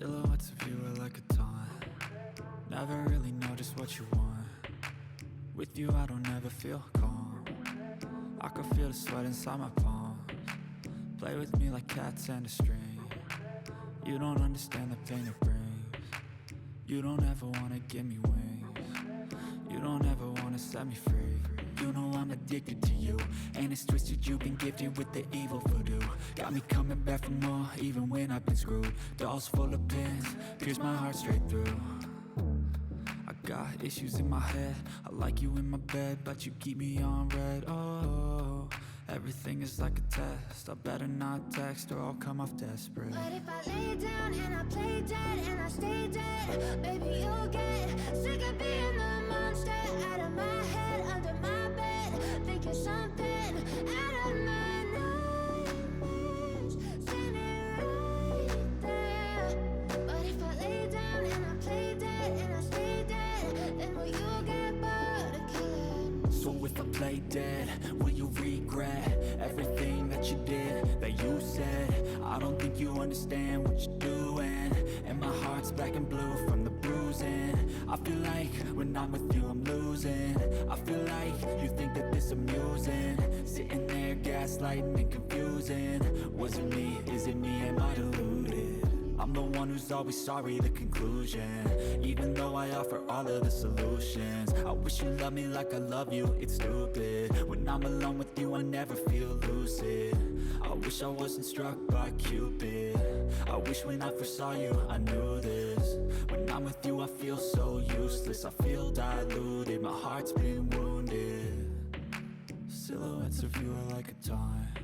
Silhouettes of you are like a taunt. Never really know just what you want. With you I don't ever feel calm. I can feel the sweat inside my palms. Play with me like cats and a string. You don't understand the pain it brings. You don't ever wanna give me wings. You don't ever wanna set me free. You know I'm addicted to you, and it's twisted, you've been gifted with the evil voodoo. Got me coming back for more, even when I've been screwed. Dolls full of pins, pierce my heart straight through. I got issues in my head, I like you in my bed, but you keep me on red. Oh, everything is like a test, I better not text or I'll come off desperate. But if I lay down and I play dead and I stay dead, baby you'll get sick of being the monster out of my head, under my bed, thinking something out of my nightmares, standing right there. But if I lay down and I play dead and I stay dead, then will you get bored of killing me? So if I play dead, will you regret everything that you did, that you said? I don't think you understand what you're doing, and my heart's black and blue from the bruising. I feel like when I'm with you I'm losing. I feel like you think that this amusing, sitting there gaslighting and confusing. Was it me? Is it me? Am I deluded? I'm the one who's always sorry, the conclusion, even though I offer all of the solutions. I wish you loved me like I love you, it's stupid. When I'm alone with you I never feel lucid. I wish I wasn't struck by Cupid. I wish when I first saw you I knew this. When I'm with you I feel so useless, I feel diluted, my heart's been wounded. Silhouettes of you are like a taunt.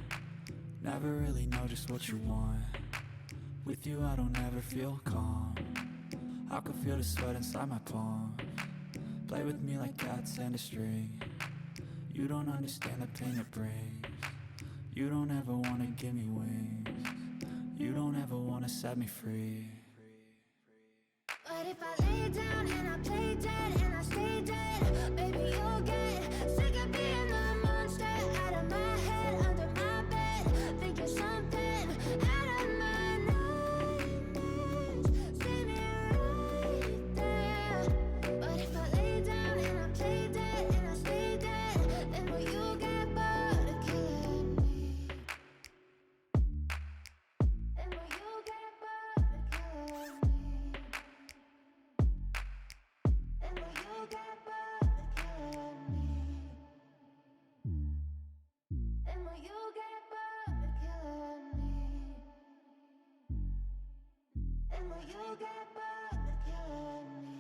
Never really know just what you want. With you I don't ever feel calm. I can feel the sweat inside my palms. Play with me like cats and a string. You don't understand the pain it brings. You don't ever wanna give me wings. You don't ever wanna set me free. But if I lay down and I play dead and I stay dead, baby you'll get sick of being the monster out of my head, under my bed, thinking something out of my nightmares, standing right there. But if I lay down and I play dead and I stay dead, then will you get bored of killing me? Then will you get bored of killing me? And will you get bored of killing me? And will you get bored of killing me? And will you get bored of killing me?